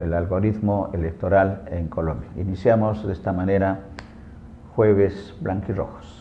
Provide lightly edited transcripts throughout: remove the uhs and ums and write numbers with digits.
el algoritmo electoral en Colombia. Iniciamos de esta manera Jueves Blanquirrojos.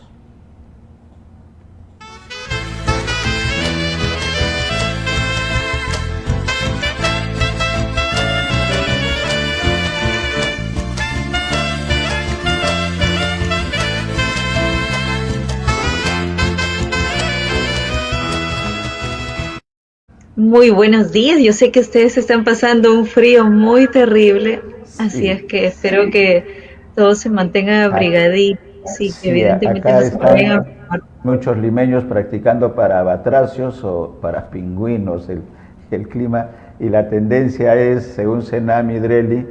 Muy buenos días, yo sé que ustedes están pasando un frío muy terrible, así es Sí, que espero que todos se mantengan abrigaditos y que sí, evidentemente acá no se me vayan a están enfermar. muchos limeños practicando para batracios o para pingüinos el clima, y la tendencia es, según Senami Drelli,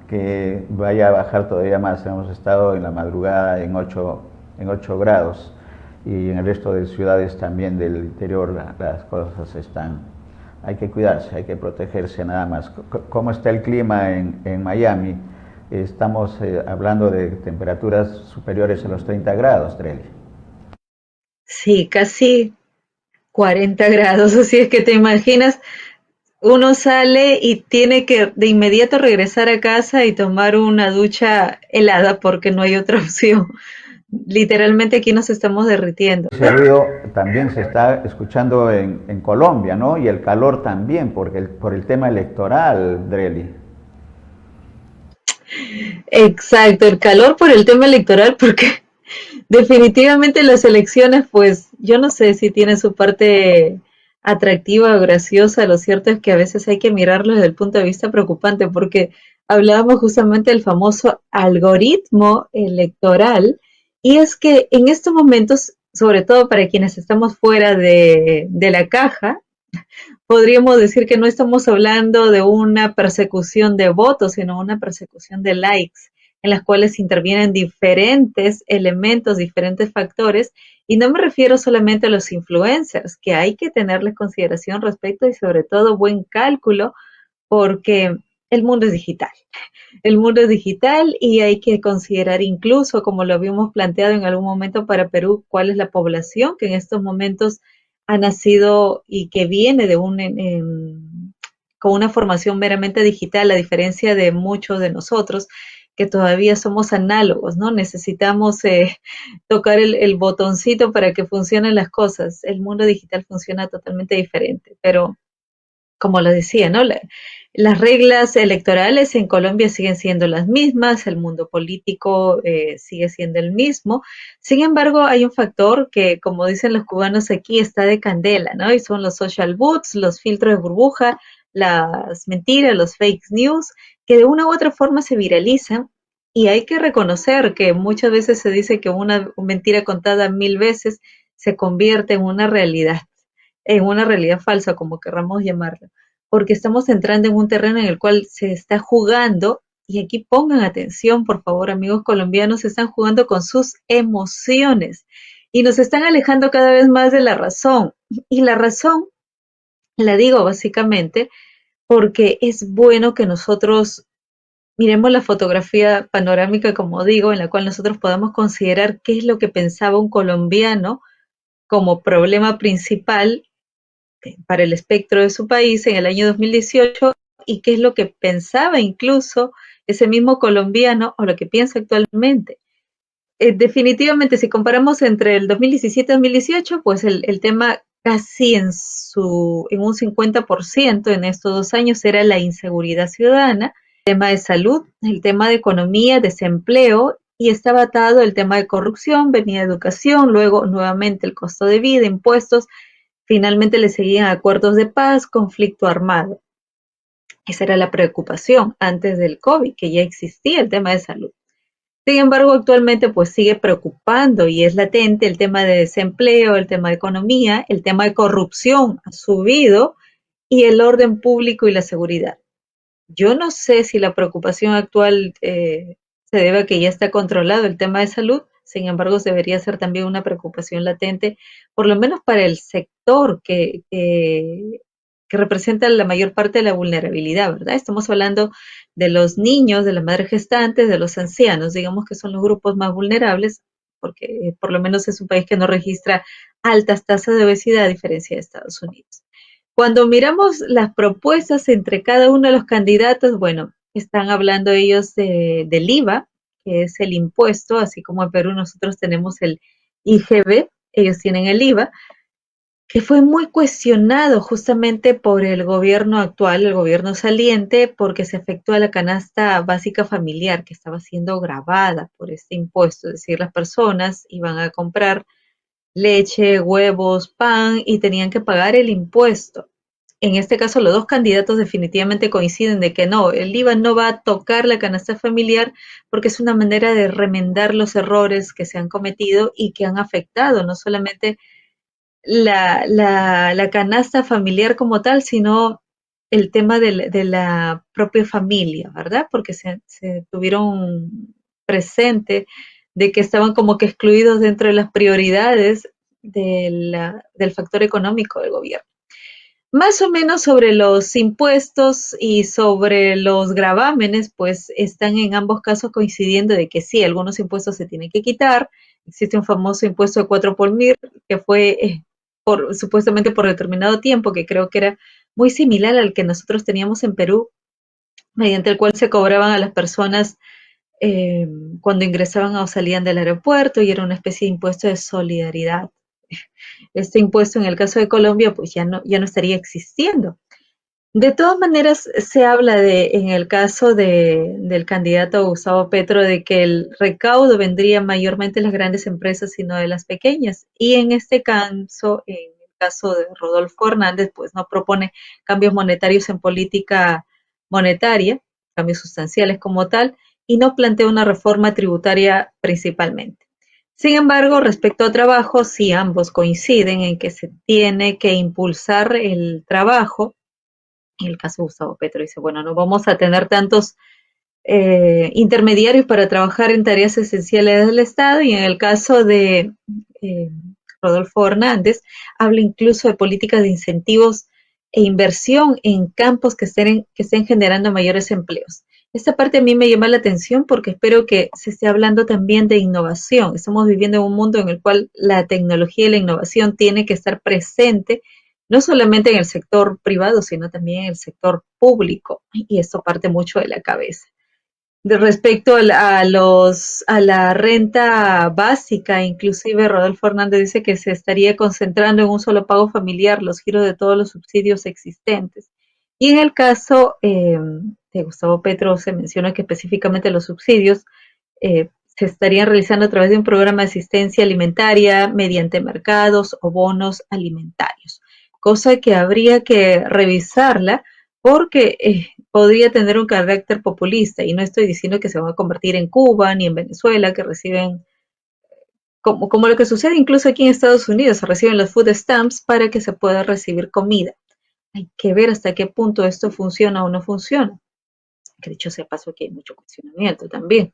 que vaya a bajar todavía más. Hemos estado en la madrugada en 8 grados, y en el resto de ciudades también del interior las cosas están. Hay que cuidarse, hay que protegerse nada más. ¿Cómo está el clima en Miami? Estamos hablando de temperaturas superiores a los 30 grados, Drelly. Sí, casi 40 grados, así es que te imaginas, uno sale y tiene que de inmediato regresar a casa y tomar una ducha helada porque no hay otra opción. Literalmente aquí nos estamos derritiendo. Ese ruido también se está escuchando en Colombia, ¿no? Y el calor también, por el tema electoral, Drelly. Exacto, el calor por el tema electoral, porque definitivamente las elecciones, pues yo no sé si tienen su parte atractiva o graciosa. Lo cierto es que a veces hay que mirarlo desde el punto de vista preocupante, porque hablábamos justamente del famoso algoritmo electoral, y es que en estos momentos, sobre todo para quienes estamos fuera de la caja, podríamos decir que no estamos hablando de una persecución de votos, sino una persecución de likes, en las cuales intervienen diferentes elementos, diferentes factores, y no me refiero solamente a los influencers, que hay que tenerles consideración respecto y sobre todo buen cálculo, porque el mundo es digital. El mundo es digital y hay que considerar incluso, como lo habíamos planteado en algún momento para Perú, cuál es la población que en estos momentos ha nacido y que viene de con una formación meramente digital, a diferencia de muchos de nosotros que todavía somos análogos, ¿no? Necesitamos tocar el botoncito para que funcionen las cosas. El mundo digital funciona totalmente diferente, pero como lo decía, ¿no? Las reglas electorales en Colombia siguen siendo las mismas, el mundo político sigue siendo el mismo. Sin embargo, hay un factor que, como dicen los cubanos aquí, está de candela, ¿no? Y son los social boots, los filtros de burbuja, las mentiras, los fake news, que de una u otra forma se viralizan. Y hay que reconocer que muchas veces se dice que una mentira contada 1000 veces se convierte en una realidad falsa, como querramos llamarla, porque estamos entrando en un terreno en el cual se está jugando, y aquí pongan atención, por favor, amigos colombianos, se están jugando con sus emociones y nos están alejando cada vez más de la razón. Y la razón la digo básicamente porque es bueno que nosotros miremos la fotografía panorámica, como digo, en la cual nosotros podamos considerar qué es lo que pensaba un colombiano como problema principal para el espectro de su país en el año 2018, y qué es lo que pensaba incluso ese mismo colombiano o lo que piensa actualmente. Definitivamente, si comparamos entre el 2017 y 2018, pues el tema casi en un 50% en estos 2 años era la inseguridad ciudadana, el tema de salud, el tema de economía, desempleo, y estaba atado el tema de corrupción, venía educación, luego nuevamente el costo de vida, impuestos. Finalmente le seguían acuerdos de paz, conflicto armado. Esa era la preocupación antes del COVID, que ya existía el tema de salud. Sin embargo, actualmente pues sigue preocupando y es latente el tema de desempleo, el tema de economía, el tema de corrupción ha subido, y el orden público y la seguridad. Yo no sé si la preocupación actual se debe a que ya está controlado el tema de salud. Sin embargo, debería ser también una preocupación latente, por lo menos para el sector que representa la mayor parte de la vulnerabilidad, ¿verdad? Estamos hablando de los niños, de las madres gestantes, de los ancianos, digamos que son los grupos más vulnerables, porque por lo menos es un país que no registra altas tasas de obesidad a diferencia de Estados Unidos. Cuando miramos las propuestas entre cada uno de los candidatos, bueno, están hablando ellos del IVA, que es el impuesto, así como en Perú nosotros tenemos el IGB, ellos tienen el IVA, que fue muy cuestionado justamente por el gobierno actual, el gobierno saliente, porque se afectó a la canasta básica familiar que estaba siendo gravada por este impuesto. Es decir, las personas iban a comprar leche, huevos, pan y tenían que pagar el impuesto. En este caso, los dos candidatos definitivamente coinciden de que no, el IVA no va a tocar la canasta familiar porque es una manera de remendar los errores que se han cometido y que han afectado no solamente la canasta familiar como tal, sino el tema de la propia familia, ¿verdad? Porque se tuvieron presente de que estaban como que excluidos dentro de las prioridades del factor económico del gobierno. Más o menos sobre los impuestos y sobre los gravámenes, pues están en ambos casos coincidiendo de que sí, algunos impuestos se tienen que quitar. Existe un famoso impuesto de 4 por mil que fue supuestamente por determinado tiempo, que creo que era muy similar al que nosotros teníamos en Perú, mediante el cual se cobraban a las personas eh, cuando ingresaban o salían del aeropuerto y era una especie de impuesto de solidaridad. Este impuesto en el caso de Colombia pues ya no estaría existiendo. De todas maneras, se habla en el caso del candidato Gustavo Petro, de que el recaudo vendría mayormente de las grandes empresas y no de las pequeñas. Y en este caso, en el caso de Rodolfo Hernández, pues no propone cambios monetarios en política monetaria, cambios sustanciales como tal, y no plantea una reforma tributaria principalmente. Sin embargo, respecto a trabajo, sí ambos coinciden en que se tiene que impulsar el trabajo. En el caso de Gustavo Petro dice, bueno, no vamos a tener tantos intermediarios para trabajar en tareas esenciales del Estado, y en el caso de eh, Rodolfo Hernández habla incluso de políticas de incentivos e inversión en campos que estén generando mayores empleos. Esta parte a mí me llama la atención porque espero que se esté hablando también de innovación. Estamos viviendo en un mundo en el cual la tecnología y la innovación tiene que estar presente no solamente en el sector privado, sino también en el sector público, y esto parte mucho de la cabeza. De respecto a la renta básica, inclusive Rodolfo Hernández dice que se estaría concentrando en un solo pago familiar los giros de todos los subsidios existentes. Y en el caso de Gustavo Petro se menciona que específicamente los subsidios se estarían realizando a través de un programa de asistencia alimentaria mediante mercados o bonos alimentarios, cosa que habría que revisarla porque podría tener un carácter populista, y no estoy diciendo que se van a convertir en Cuba ni en Venezuela, que reciben, como lo que sucede incluso aquí en Estados Unidos, se reciben los food stamps para que se pueda recibir comida. Hay que ver hasta qué punto esto funciona o no funciona, que dicho sea paso aquí hay mucho cuestionamiento también.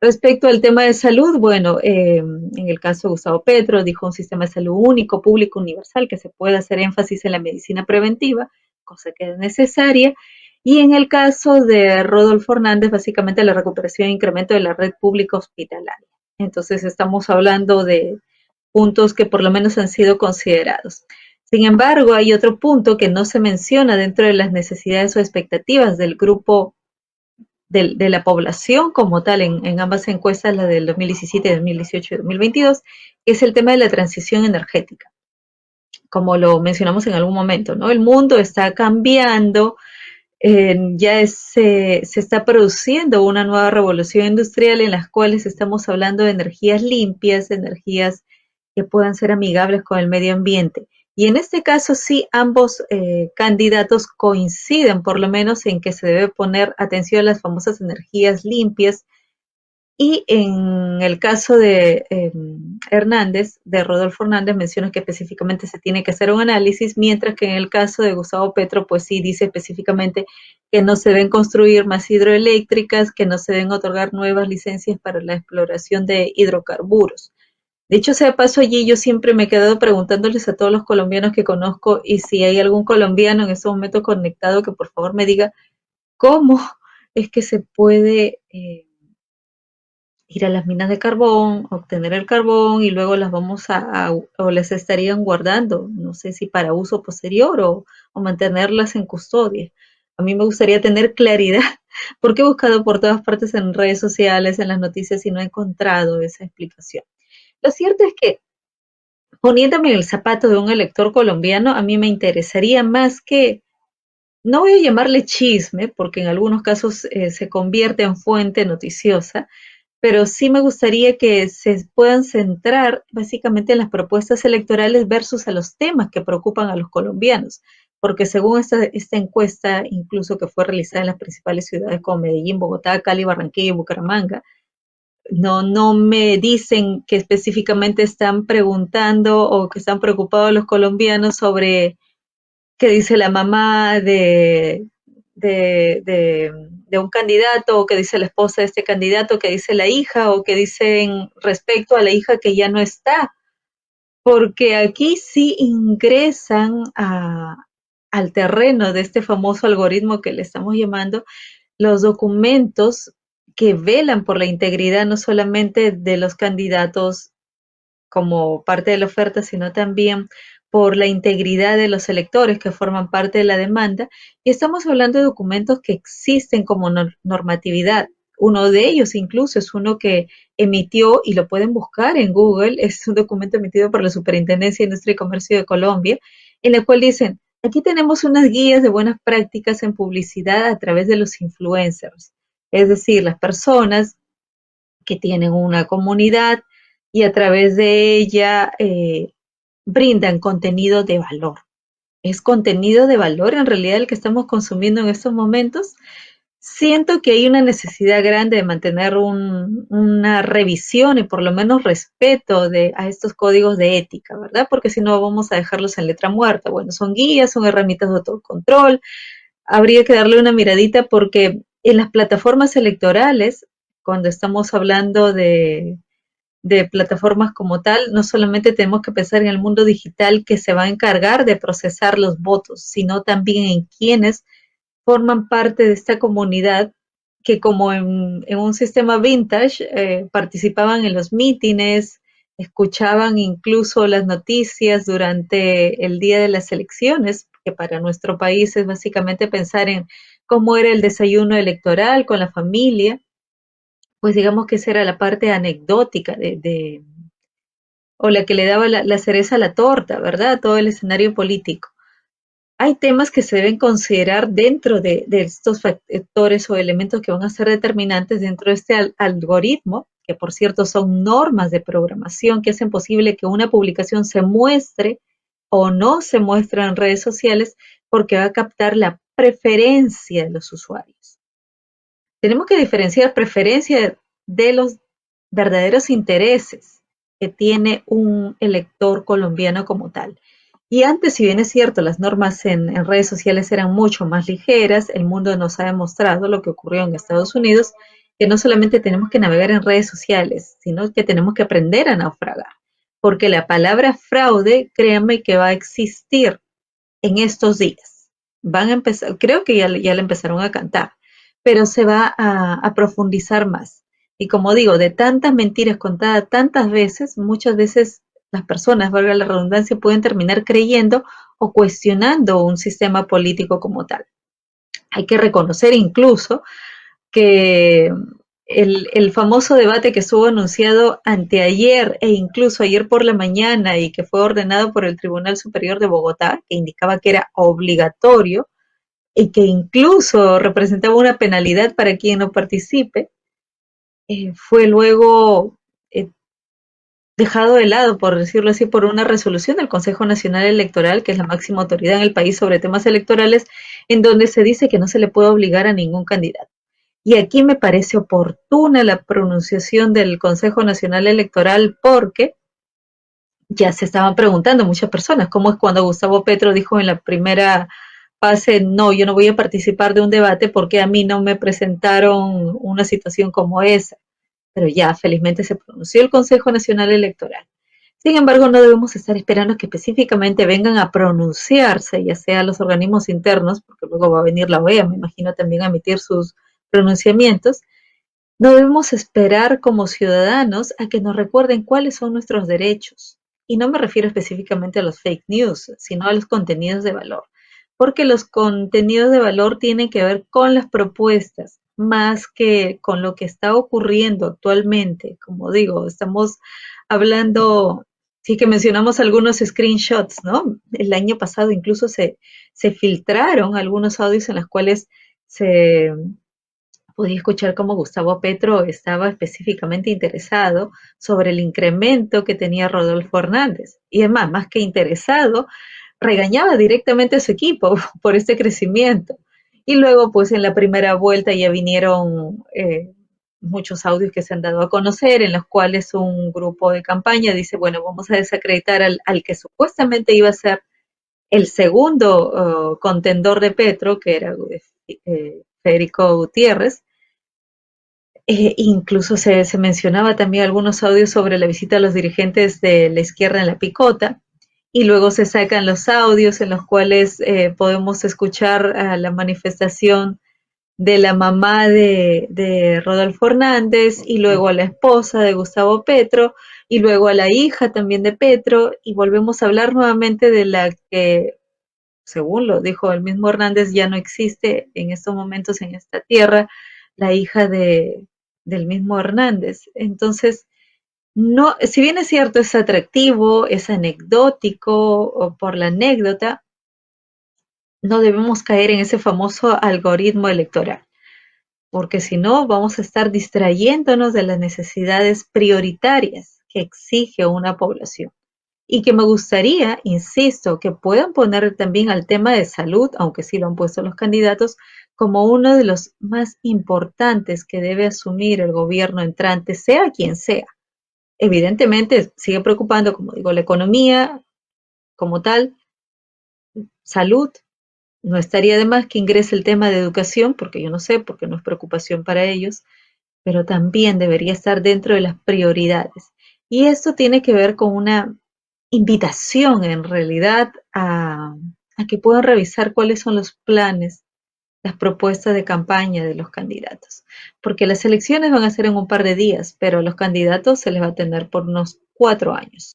Respecto al tema de salud, bueno, en el caso de Gustavo Petro, dijo un sistema de salud único, público, universal, que se puede hacer énfasis en la medicina preventiva, cosa que es necesaria. Y en el caso de Rodolfo Hernández, básicamente la recuperación e incremento de la red pública hospitalaria. Entonces, estamos hablando de puntos que por lo menos han sido considerados. Sin embargo, hay otro punto que no se menciona dentro de las necesidades o expectativas del grupo de la población como tal en ambas encuestas, la del 2017, 2018 y 2022, que es el tema de la transición energética. Como lo mencionamos en algún momento, ¿no? El mundo está cambiando, se está produciendo una nueva revolución industrial en las cuales estamos hablando de energías limpias, energías que puedan ser amigables con el medio ambiente. Y en este caso sí, ambos candidatos coinciden por lo menos en que se debe poner atención a las famosas energías limpias, y en el caso de Hernández, de Rodolfo Hernández, menciona que específicamente se tiene que hacer un análisis, mientras que en el caso de Gustavo Petro, pues sí dice específicamente que no se deben construir más hidroeléctricas, que no se deben otorgar nuevas licencias para la exploración de hidrocarburos. De hecho, sea de paso allí, yo siempre me he quedado preguntándoles a todos los colombianos que conozco, y si hay algún colombiano en este momento conectado, que por favor me diga cómo es que se puede ir a las minas de carbón, obtener el carbón y luego las vamos o las estarían guardando, no sé si para uso posterior o mantenerlas en custodia. A mí me gustaría tener claridad, porque he buscado por todas partes en redes sociales, en las noticias, y no he encontrado esa explicación. Lo cierto es que, poniéndome en el zapato de un elector colombiano, a mí me interesaría más que, no voy a llamarle chisme, porque en algunos casos se convierte en fuente noticiosa, pero sí me gustaría que se puedan centrar básicamente en las propuestas electorales versus a los temas que preocupan a los colombianos, porque según esta encuesta, incluso que fue realizada en las principales ciudades como Medellín, Bogotá, Cali, Barranquilla y Bucaramanga, no me dicen que específicamente están preguntando o que están preocupados los colombianos sobre qué dice la mamá de un candidato, o qué dice la esposa de este candidato, qué dice la hija, o qué dicen respecto a la hija que ya no está, porque aquí sí ingresan al terreno de este famoso algoritmo que le estamos llamando los documentos que velan por la integridad no solamente de los candidatos como parte de la oferta, sino también por la integridad de los electores que forman parte de la demanda. Y estamos hablando de documentos que existen como normatividad. Uno de ellos incluso es uno que emitió, y lo pueden buscar en Google, es un documento emitido por la Superintendencia de Industria y Comercio de Colombia, en el cual dicen, aquí tenemos unas guías de buenas prácticas en publicidad a través de los influencers, es decir, las personas que tienen una comunidad y a través de ella brindan contenido de valor. ¿Es contenido de valor en realidad el que estamos consumiendo en estos momentos? Siento que hay una necesidad grande de mantener una revisión y por lo menos respeto a estos códigos de ética, ¿verdad? Porque si no vamos a dejarlos en letra muerta. Bueno, son guías, son herramientas de autocontrol. Habría que darle una miradita porque en las plataformas electorales, cuando estamos hablando de plataformas como tal, no solamente tenemos que pensar en el mundo digital que se va a encargar de procesar los votos, sino también en quienes forman parte de esta comunidad que, como en un sistema vintage, participaban en los mítines, escuchaban incluso las noticias durante el día de las elecciones, que para nuestro país es básicamente pensar en cómo era el desayuno electoral con la familia. Pues digamos que esa era la parte anecdótica o la que le daba la cereza a la torta, ¿verdad? Todo el escenario político. Hay temas que se deben considerar dentro de estos factores o elementos que van a ser determinantes dentro de este algoritmo, que por cierto son normas de programación que hacen posible que una publicación se muestre o no se muestre en redes sociales, porque va a captar la preferencia de los usuarios. Tenemos que diferenciar preferencia de los verdaderos intereses que tiene un elector colombiano como tal. Y antes, si bien es cierto, las normas en redes sociales eran mucho más ligeras, el mundo nos ha demostrado lo que ocurrió en Estados Unidos, que no solamente tenemos que navegar en redes sociales, sino que tenemos que aprender a naufragar. Porque la palabra fraude, créanme que va a existir en estos días. Van a empezar, creo que ya la empezaron a cantar, pero se va a profundizar más. Y como digo, de tantas mentiras contadas tantas veces, muchas veces las personas, valga la redundancia, pueden terminar creyendo o cuestionando un sistema político como tal. Hay que reconocer incluso que el famoso debate que estuvo anunciado anteayer e incluso ayer por la mañana, y que fue ordenado por el Tribunal Superior de Bogotá, que indicaba que era obligatorio y que incluso representaba una penalidad para quien no participe, fue luego dejado de lado, por decirlo así, por una resolución del Consejo Nacional Electoral, que es la máxima autoridad en el país sobre temas electorales, en donde se dice que no se le puede obligar a ningún candidato. Y aquí me parece oportuna la pronunciación del Consejo Nacional Electoral, porque ya se estaban preguntando muchas personas cómo es cuando Gustavo Petro dijo en la primera fase: no, yo no voy a participar de un debate porque a mí no me presentaron una situación como esa. Pero ya felizmente se pronunció el Consejo Nacional Electoral. Sin embargo, no debemos estar esperando que específicamente vengan a pronunciarse, ya sea los organismos internos, porque luego va a venir la OEA, me imagino, también a emitir sus pronunciamientos. No debemos esperar como ciudadanos a que nos recuerden cuáles son nuestros derechos. Y no me refiero específicamente a los fake news, sino a los contenidos de valor. porque los contenidos de valor tienen que ver con las propuestas, más que con lo que está ocurriendo actualmente. Como digo, estamos hablando, sí que mencionamos algunos screenshots, ¿no? El año pasado incluso se filtraron algunos audios en los cuales se podía escuchar cómo Gustavo Petro estaba específicamente interesado sobre el incremento que tenía Rodolfo Hernández. Y además, más que interesado, regañaba directamente a su equipo por este crecimiento. Y luego, pues en la primera vuelta ya vinieron muchos audios que se han dado a conocer, en los cuales un grupo de campaña dice, bueno, vamos a desacreditar al que supuestamente iba a ser el segundo contendor de Petro, que era Federico Gutiérrez. Incluso se mencionaba también algunos audios sobre la visita a los dirigentes de la izquierda en la Picota, y luego se sacan los audios en los cuales podemos escuchar a la manifestación de la mamá de Rodolfo Hernández, y luego a la esposa de Gustavo Petro, y luego a la hija también de Petro, y volvemos a hablar nuevamente de la que, según lo dijo el mismo Hernández, ya no existe en estos momentos en esta tierra, la hija del mismo Hernández. Entonces, no, si bien es cierto, es atractivo, es anecdótico o por la anécdota, no debemos caer en ese famoso algoritmo electoral, porque si no vamos a estar distrayéndonos de las necesidades prioritarias que exige una población. Y que me gustaría, insisto, que puedan poner también al tema de salud, aunque sí lo han puesto los candidatos, como uno de los más importantes que debe asumir el gobierno entrante, sea quien sea. Evidentemente sigue preocupando, como digo, la economía como tal, salud. No estaría de más que ingrese el tema de educación, porque yo no sé, porque no es preocupación para ellos, pero también debería estar dentro de las prioridades. Y esto tiene que ver con una invitación en realidad a que puedan revisar cuáles son los planes, las propuestas de campaña de los candidatos. Porque las elecciones van a ser en un par de días, pero a los candidatos se les va a tener por unos 4 años.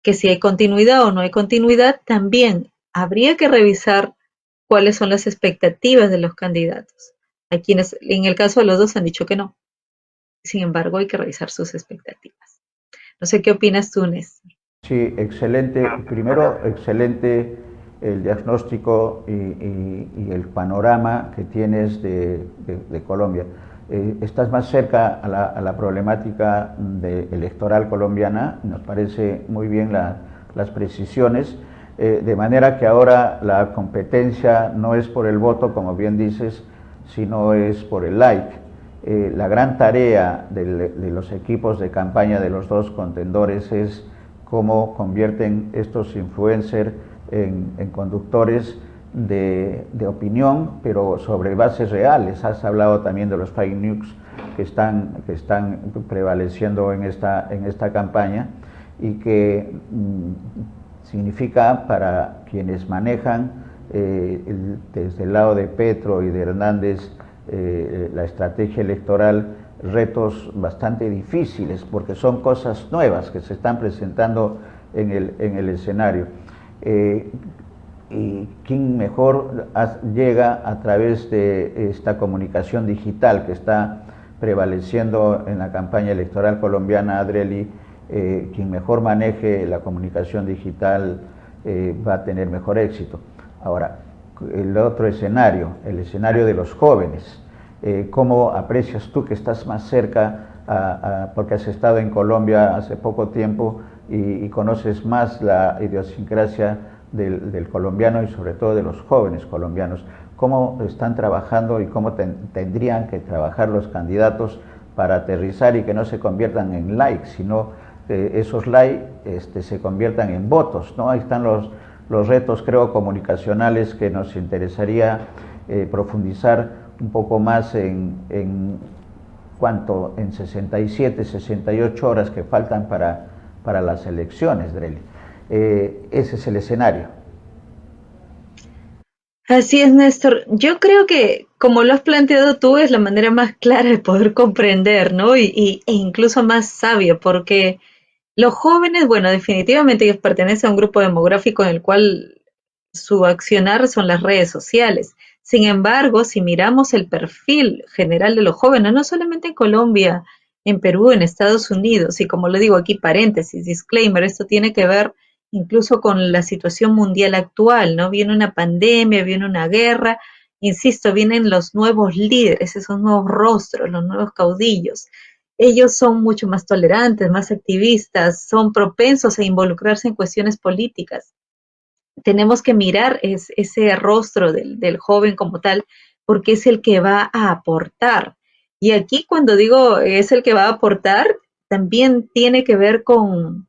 Que si hay continuidad o no hay continuidad, también habría que revisar cuáles son las expectativas de los candidatos. Hay quienes, en el caso de los dos, han dicho que no. Sin embargo, hay que revisar sus expectativas. No sé qué opinas tú, Néstor. Sí, excelente. Primero, excelente el diagnóstico y el panorama que tienes de Colombia. Estás más cerca a la problemática electoral colombiana, nos parece muy bien las precisiones, de manera que ahora la competencia no es por el voto, como bien dices, sino es por el like. La gran tarea de los equipos de campaña de los dos contendores es cómo convierten estos influencers en conductores de opinión, pero sobre bases reales. Has hablado también de los fake news que están prevaleciendo en esta campaña y que significa para quienes manejan desde el lado de Petro y de Hernández la estrategia electoral, retos bastante difíciles porque son cosas nuevas que se están presentando en el escenario. Y quién mejor llega a través de esta comunicación digital que está prevaleciendo en la campaña electoral colombiana, Adreli. Quien mejor maneje la comunicación digital va a tener mejor éxito. Ahora, el otro escenario, el escenario de los jóvenes. ¿Cómo aprecias tú que estás más cerca, porque has estado en Colombia hace poco tiempo y conoces más la idiosincrasia del colombiano y sobre todo de los jóvenes colombianos? ¿Cómo están trabajando y cómo tendrían que trabajar los candidatos para aterrizar y que no se conviertan en likes, sino que esos likes se conviertan en votos, ¿no? Ahí están los retos, creo, comunicacionales que nos interesaría profundizar un poco más en 67, 68 horas que faltan para las elecciones, Dreli. Ese es el escenario. Así es, Néstor. Yo creo que, como lo has planteado tú, es la manera más clara de poder comprender, ¿no? E incluso más sabia, porque los jóvenes, bueno, definitivamente ellos pertenecen a un grupo demográfico en el cual su accionar son las redes sociales. Sin embargo, si miramos el perfil general de los jóvenes, no solamente en Colombia, en Perú, en Estados Unidos, y como lo digo aquí, paréntesis, disclaimer, esto tiene que ver incluso con la situación mundial actual, ¿no? Viene una pandemia, viene una guerra, insisto, vienen los nuevos líderes, esos nuevos rostros, los nuevos caudillos. Ellos son mucho más tolerantes, más activistas, son propensos a involucrarse en cuestiones políticas. Tenemos que mirar ese rostro del joven como tal, porque es el que va a aportar. Y aquí cuando digo es el que va a aportar, también tiene que ver con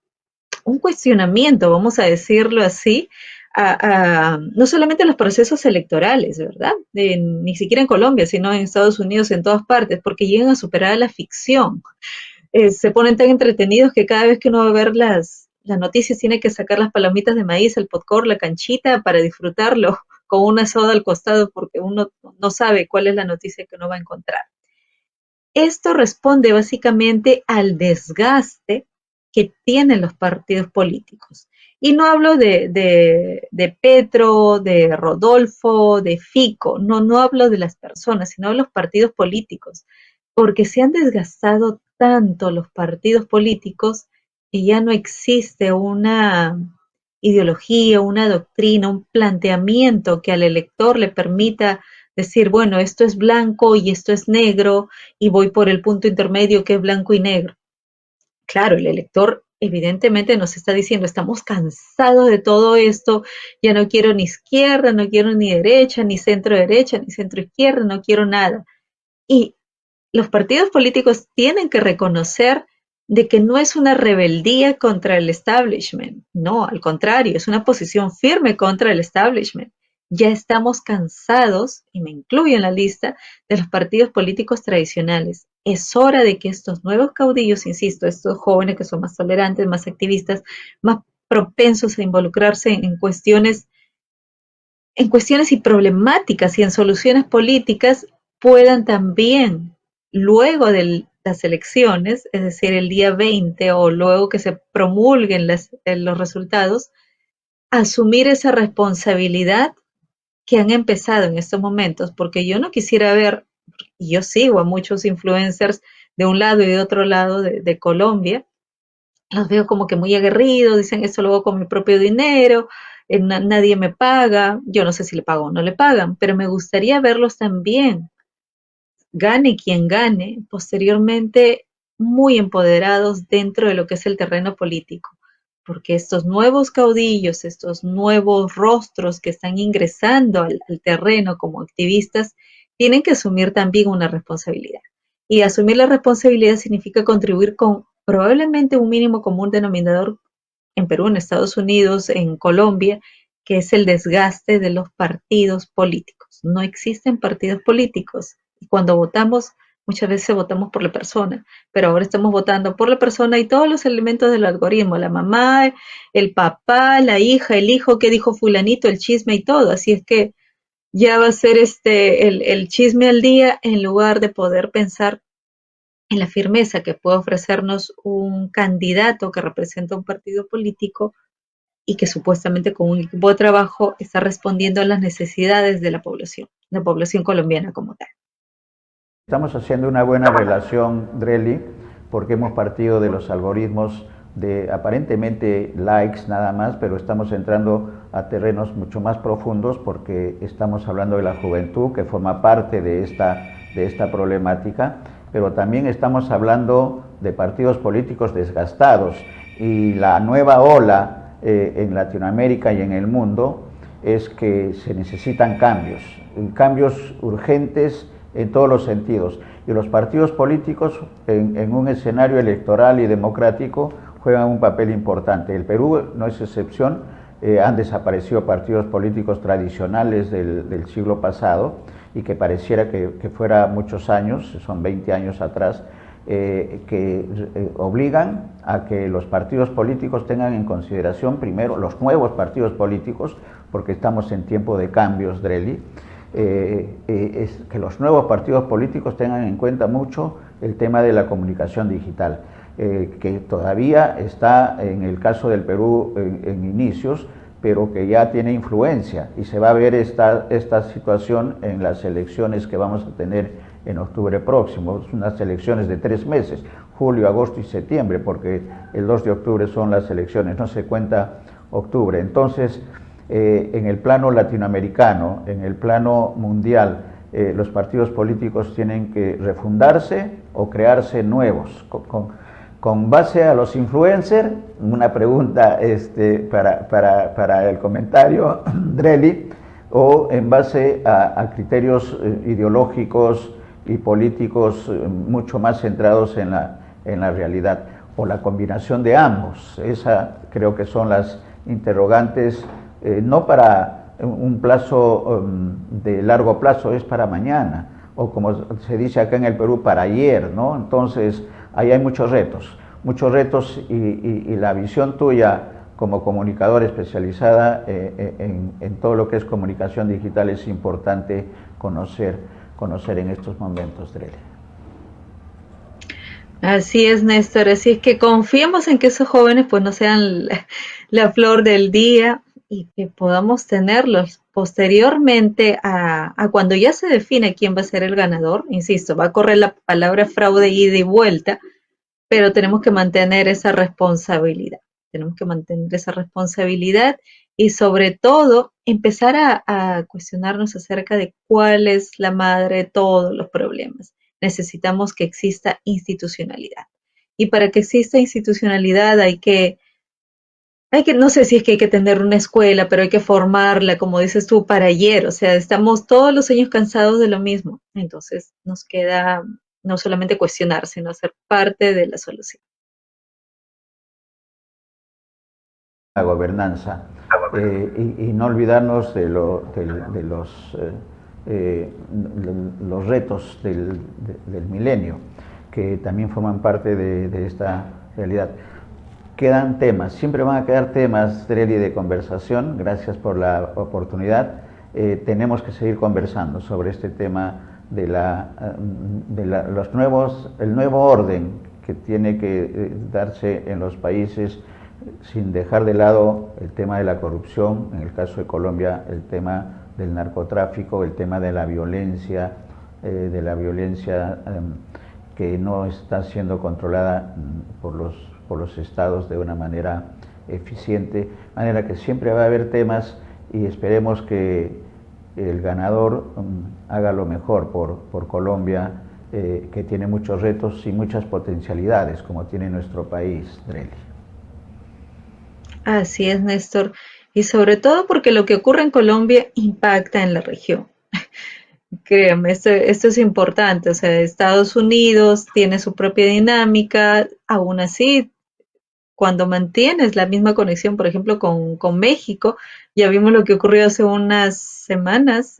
un cuestionamiento, vamos a decirlo así, no solamente a los procesos electorales, ¿verdad? Ni siquiera en Colombia, sino en Estados Unidos, en todas partes, porque llegan a superar a la ficción. Se ponen tan entretenidos que cada vez que uno va a ver las noticias tiene que sacar las palomitas de maíz, el popcorn, la canchita para disfrutarlo con una soda al costado porque uno no sabe cuál es la noticia que uno va a encontrar. Esto responde básicamente al desgaste que tienen los partidos políticos. Y no hablo de Petro, de Rodolfo, de Fico, no hablo de las personas, sino de los partidos políticos, porque se han desgastado tanto los partidos políticos que ya no existe una ideología, una doctrina, un planteamiento que al elector le permita decir, bueno, esto es blanco y esto es negro, y voy por el punto intermedio que es blanco y negro. Claro, el elector evidentemente nos está diciendo, estamos cansados de todo esto, ya no quiero ni izquierda, no quiero ni derecha, ni centro derecha, ni centro izquierda, no quiero nada. Y los partidos políticos tienen que reconocer de que no es una rebeldía contra el establishment, no, al contrario, es una posición firme contra el establishment. Ya estamos cansados, y me incluyo en la lista, de los partidos políticos tradicionales. Es hora de que estos nuevos caudillos, insisto, estos jóvenes que son más tolerantes, más activistas, más propensos a involucrarse en cuestiones y problemáticas y en soluciones políticas, puedan también, luego de las elecciones, es decir, el día 20 o luego que se promulguen los resultados, asumir esa responsabilidad que han empezado en estos momentos, porque yo no quisiera ver, y yo sigo a muchos influencers de un lado y de otro lado de Colombia, los veo como que muy aguerridos, dicen esto lo hago con mi propio dinero, nadie me paga, yo no sé si le pago o no le pagan, pero me gustaría verlos también, gane quien gane, posteriormente muy empoderados dentro de lo que es el terreno político, porque estos nuevos caudillos, estos nuevos rostros que están ingresando al terreno como activistas, tienen que asumir también una responsabilidad. Y asumir la responsabilidad significa contribuir con probablemente un mínimo común denominador en Perú, en Estados Unidos, en Colombia, que es el desgaste de los partidos políticos. No existen partidos políticos y cuando votamos, muchas veces votamos por la persona, pero ahora estamos votando por la persona y todos los elementos del algoritmo, la mamá, el papá, la hija, el hijo, qué dijo fulanito, el chisme y todo. Así es que ya va a ser el chisme al día en lugar de poder pensar en la firmeza que puede ofrecernos un candidato que representa un partido político y que supuestamente con un equipo de trabajo está respondiendo a las necesidades de la población colombiana como tal. Estamos haciendo una buena relación, Dreli, porque hemos partido de los algoritmos de aparentemente likes nada más, pero estamos entrando a terrenos mucho más profundos porque estamos hablando de la juventud que forma parte de esta problemática, pero también estamos hablando de partidos políticos desgastados y la nueva ola en Latinoamérica y en el mundo es que se necesitan cambios urgentes en todos los sentidos. Y los partidos políticos en un escenario electoral y democrático juegan un papel importante. El Perú no es excepción, han desaparecido partidos políticos tradicionales del siglo pasado y que pareciera que fuera muchos años, son 20 años atrás, que obligan a que los partidos políticos tengan en consideración primero los nuevos partidos políticos, porque estamos en tiempo de cambios, Dreli, es que los nuevos partidos políticos tengan en cuenta mucho el tema de la comunicación digital, que todavía está, en el caso del Perú, en inicios, pero que ya tiene influencia, y se va a ver esta situación en las elecciones que vamos a tener en octubre próximo, unas elecciones de 3 meses, julio, agosto y septiembre, porque el 2 de octubre son las elecciones, no se cuenta octubre. Entonces, en el plano latinoamericano, en el plano mundial, los partidos políticos tienen que refundarse o crearse nuevos, con base a los influencers. Una pregunta para el comentario, Drelly, o en base a criterios ideológicos y políticos mucho más centrados en la realidad, o la combinación de ambos. Esa creo que son las interrogantes, no para un plazo de largo plazo, es para mañana, o como se dice acá en el Perú, para ayer, ¿no? Entonces, ahí hay muchos retos, y la visión tuya como comunicadora especializada en todo lo que es comunicación digital es importante conocer en estos momentos, Drelly. Así es, Néstor. Así es que confiemos en que esos jóvenes pues no sean la flor del día y que podamos tenerlos posteriormente a cuando ya se define quién va a ser el ganador. Insisto, va a correr la palabra fraude ida y vuelta, pero tenemos que mantener esa responsabilidad. Tenemos que mantener esa responsabilidad y sobre todo empezar a cuestionarnos acerca de cuál es la madre de todos los problemas. Necesitamos que exista institucionalidad. Y para que exista institucionalidad no sé si es que hay que tener una escuela, pero hay que formarla, como dices tú, para ayer. O sea, estamos todos los años cansados de lo mismo. Entonces nos queda no solamente cuestionar, sino ser parte de la solución. La gobernanza, y no olvidarnos de los retos del milenio, que también forman parte de esta realidad. Quedan temas, siempre van a quedar temas, Drelly, de conversación. Gracias por la oportunidad. Tenemos que seguir conversando sobre este tema el nuevo orden que tiene que darse en los países, sin dejar de lado el tema de la corrupción, en el caso de Colombia el tema del narcotráfico, el tema de la violencia, que no está siendo controlada por los estados de una manera eficiente, de manera que siempre va a haber temas, y esperemos que el ganador haga lo mejor por Colombia, que tiene muchos retos y muchas potencialidades, como tiene nuestro país, Drelly. Así es, Néstor. Y sobre todo porque lo que ocurre en Colombia impacta en la región. Créeme, esto es importante. O sea, Estados Unidos tiene su propia dinámica. Aún así, cuando mantienes la misma conexión, por ejemplo, con México, ya vimos lo que ocurrió hace unas semanas,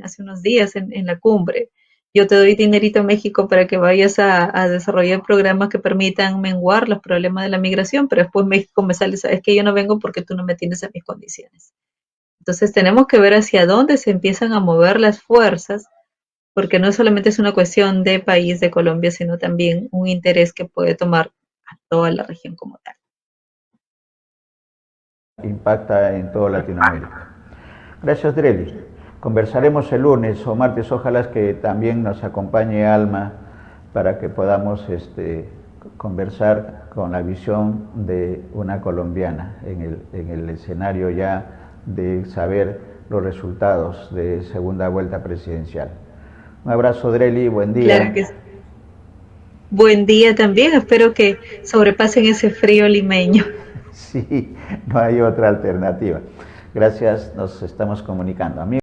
hace unos días en la cumbre. Yo te doy dinerito a México para que vayas a desarrollar programas que permitan menguar los problemas de la migración, pero después México me sale, sabes que yo no vengo porque tú no me tienes en mis condiciones. Entonces tenemos que ver hacia dónde se empiezan a mover las fuerzas, porque no solamente es una cuestión de país de Colombia, sino también un interés que puede tomar a toda la región como tal. Impacta en toda Latinoamérica. Gracias, Drelly. Conversaremos el lunes o martes, ojalá que también nos acompañe Alma para que podamos conversar con la visión de una colombiana en el escenario ya de saber los resultados de segunda vuelta presidencial. Un abrazo, Drelly, buen día. Claro que sí. Buen día también, espero que sobrepasen ese frío limeño. Sí, no hay otra alternativa. Gracias, nos estamos comunicando. Amigos.